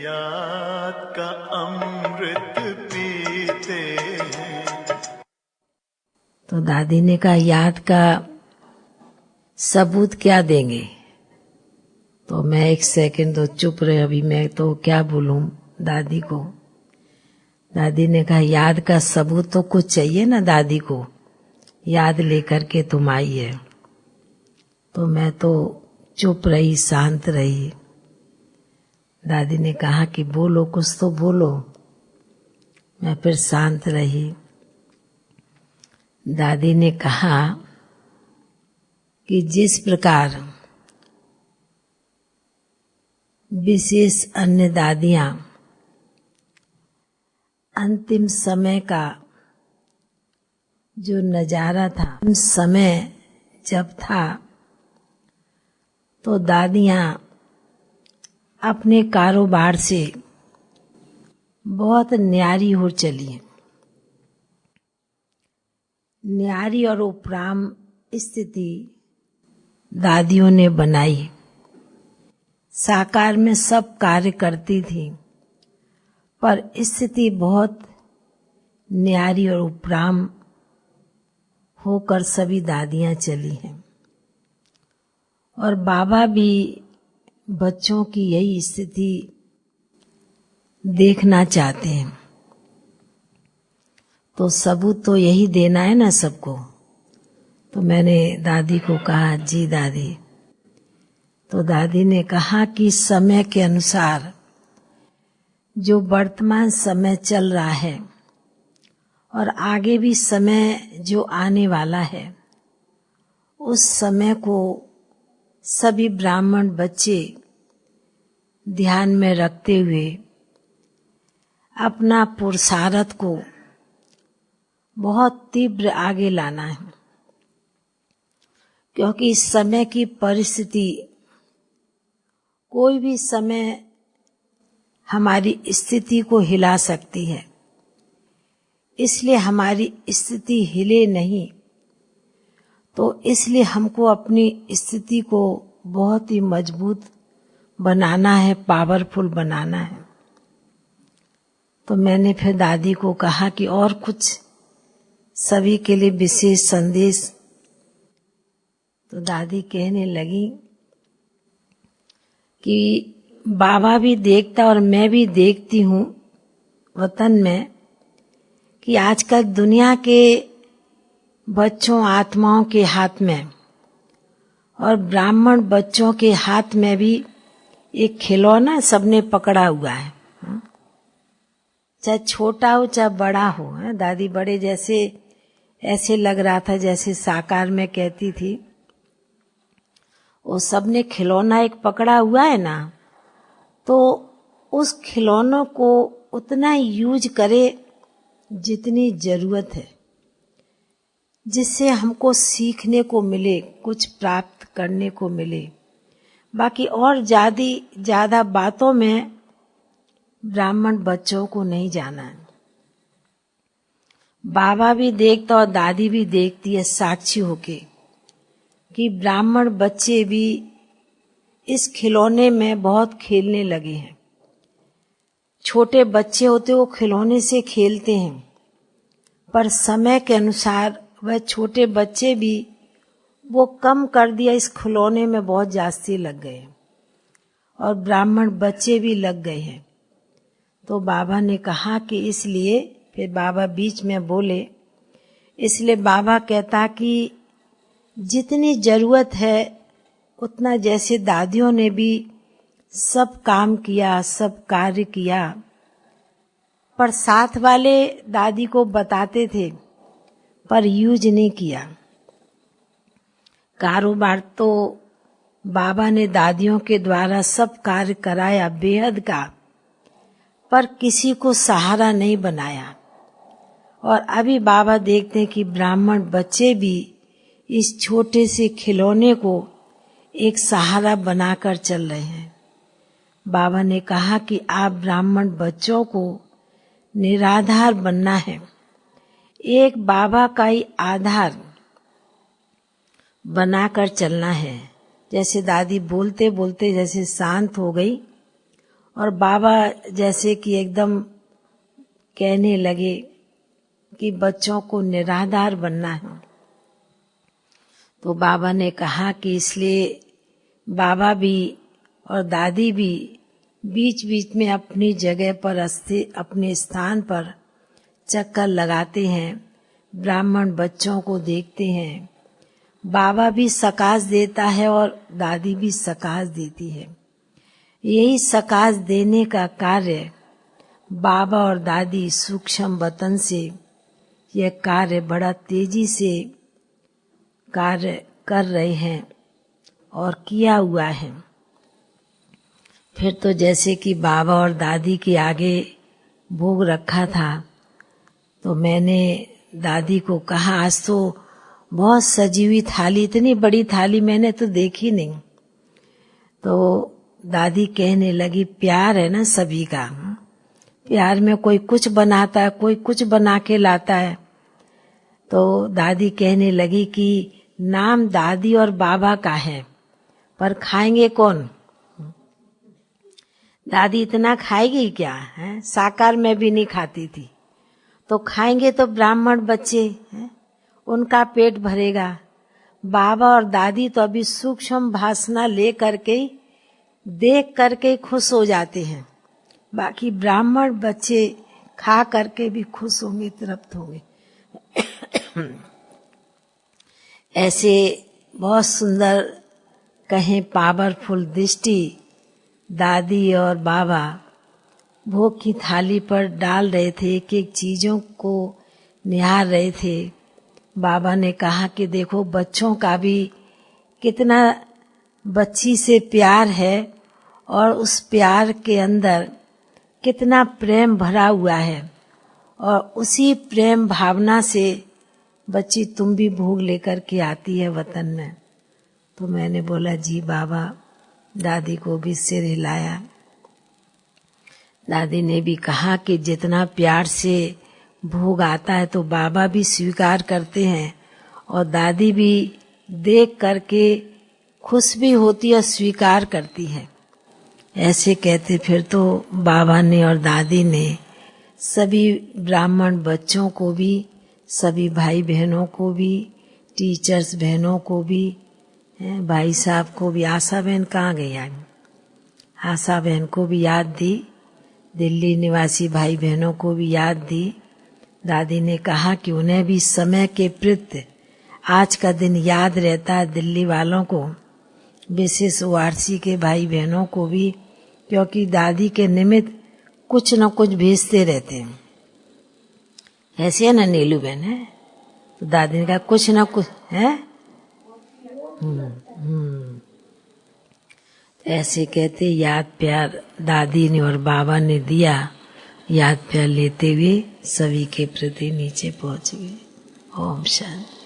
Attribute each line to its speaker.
Speaker 1: याद का अमृत पीते हैं।
Speaker 2: तो दादी ने कहा याद का सबूत क्या देंगे? तो मैं एक सेकंड तो चुप रहे, अभी मैं तो क्या बोलूं दादी को। दादी ने कहा याद का सबूत तो कुछ चाहिए ना दादी को, याद लेकर के तुम आई है। तो मैं तो चुप रही, शांत रही। दादी ने कहा कि बोलो, कुछ तो बोलो। मैं फिर शांत रही। दादी ने कहा कि जिस प्रकार विशेष अन्य दादियां अंतिम समय का जो नजारा था, समय जब था तो दादियां अपने कारोबार से बहुत न्यारी हो चली। न्यारी और उपराम स्थिति दादियों ने बनाई। साकार में सब कार्य करती थी, पर स्थिति बहुत न्यारी और उपराम होकर सभी दादियां चली हैं। और बाबा भी बच्चों की यही स्थिति देखना चाहते हैं। तो सबूत तो यही देना है ना सबको। तो मैंने दादी को कहा जी दादी। तो दादी ने कहा कि समय के अनुसार जो वर्तमान समय चल रहा है और आगे भी समय जो आने वाला है, उस समय को सभी ब्राह्मण बच्चे ध्यान में रखते हुए अपना पुरुषार्थ को बहुत तीव्र आगे लाना है। क्योंकि इस समय की परिस्थिति, कोई भी समय हमारी स्थिति को हिला सकती है। इसलिए हमारी स्थिति हिले नहीं, तो इसलिए हमको अपनी स्थिति को बहुत ही मजबूत बनाना है, पावरफुल बनाना है। तो मैंने फिर दादी को कहा कि और कुछ सभी के लिए विशेष संदेश। तो दादी कहने लगी कि बाबा भी देखता और मैं भी देखती हूँ वतन में कि आजकल दुनिया के बच्चों आत्माओं के हाथ में और ब्राह्मण बच्चों के हाथ में भी एक खिलौना सबने पकड़ा हुआ है, चाहे छोटा हो चाहे बड़ा हो। दादी बड़े जैसे ऐसे लग रहा था जैसे साकार में कहती थी, वो सबने खिलौना एक पकड़ा हुआ है ना, तो उस खिलौनों को उतना यूज करे जितनी जरूरत है, जिससे हमको सीखने को मिले, कुछ प्राप्त करने को मिले। बाकी और ज्यादा बातों में ब्राह्मण बच्चों को नहीं जाना है। बाबा भी देखता और दादी भी देखती है साक्षी होके कि ब्राह्मण बच्चे भी इस खिलौने में बहुत खेलने लगे हैं। छोटे बच्चे होते वो खिलौने से खेलते हैं, पर समय के अनुसार वह छोटे बच्चे भी वो कम कर दिया, इस खिलौने में बहुत जास्ती लग गए और ब्राह्मण बच्चे भी लग गए हैं। तो बाबा ने कहा कि इसलिए, फिर बाबा बीच में बोले, इसलिए बाबा कहता कि जितनी जरूरत है उतना, जैसे दादियों ने भी सब काम किया, सब कार्य किया, पर साथ वाले दादी को बताते थे पर यूज नहीं किया। कारोबार तो बाबा ने दादियों के द्वारा सब कार्य कराया बेहद का, पर किसी को सहारा नहीं बनाया। और अभी बाबा देखते हैं कि ब्राह्मण बच्चे भी इस छोटे से खिलौने को एक सहारा बनाकर चल रहे हैं। बाबा ने कहा कि आप ब्राह्मण बच्चों को निराधार बनना है, एक बाबा का ही आधार बनाकर चलना है। जैसे दादी बोलते बोलते जैसे शांत हो गई और बाबा जैसे कि एकदम कहने लगे कि बच्चों को निराधार बनना है। तो बाबा ने कहा कि इसलिए बाबा भी और दादी भी बीच बीच में अपनी जगह पर अपने स्थान पर चक्कर लगाते हैं, ब्राह्मण बच्चों को देखते हैं। बाबा भी सकाश देता है और दादी भी सकाश देती है। यही सकाश देने का कार्य बाबा और दादी सूक्ष्म वतन से यह कार्य बड़ा तेजी से कार्य कर रहे हैं और किया हुआ है। फिर तो जैसे कि बाबा और दादी के आगे भोग रखा था, तो मैंने दादी को कहा आज तो बहुत सजी हुई थाली, इतनी बड़ी थाली मैंने तो देखी नहीं। तो दादी कहने लगी प्यार है ना सभी का, प्यार में कोई कुछ बनाता है, कोई कुछ बना के लाता है। तो दादी कहने लगी कि नाम दादी और बाबा का है, पर खाएंगे कौन? दादी इतना खाएगी क्या है? साकार में भी नहीं खाती थी, तो खाएंगे तो ब्राह्मण बच्चे हैं, उनका पेट भरेगा। बाबा और दादी तो अभी सूक्ष्म भासना ले करके देख करके खुश हो जाते हैं, बाकी ब्राह्मण बच्चे खा करके भी खुश होंगे, तृप्त होंगे। ऐसे बहुत सुंदर कहें पावरफुल दृष्टि दादी और बाबा भोग की थाली पर डाल रहे थे, एक एक चीजों को निहार रहे थे। बाबा ने कहा कि देखो बच्चों का भी कितना बच्ची से प्यार है और उस प्यार के अंदर कितना प्रेम भरा हुआ है, और उसी प्रेम भावना से बच्ची तुम भी भोग लेकर के आती है वतन में। तो मैंने बोला जी बाबा। दादी को भी सिर हिलाया। दादी ने भी कहा कि जितना प्यार से भोग आता है तो बाबा भी स्वीकार करते हैं, और दादी भी देख करके खुश भी होती और स्वीकार करती है। ऐसे कहते फिर तो बाबा ने और दादी ने सभी ब्राह्मण बच्चों को भी, सभी भाई बहनों को भी, टीचर्स बहनों को भी, भाई साहब को भी, आशा बहन कहाँ गई आज? आशा बहन को भी याद दी, दिल्ली निवासी भाई बहनों को भी याद दी। दादी ने कहा कि उन्हें भी समय के प्रति आज का दिन याद रहता है, दिल्ली वालों को, विशेष ORC के भाई बहनों को भी, क्योंकि दादी के निमित्त कुछ न कुछ भेजते रहते हैं। ऐसे है ना नीलू बहन है, तो दादी ने कहा कुछ न कुछ है। ऐसे कहते याद प्यार दादी ने और बाबा ने दिया, याद प्यार लेते हुए सभी के प्रति नीचे पहुंच गए। ओम शांति।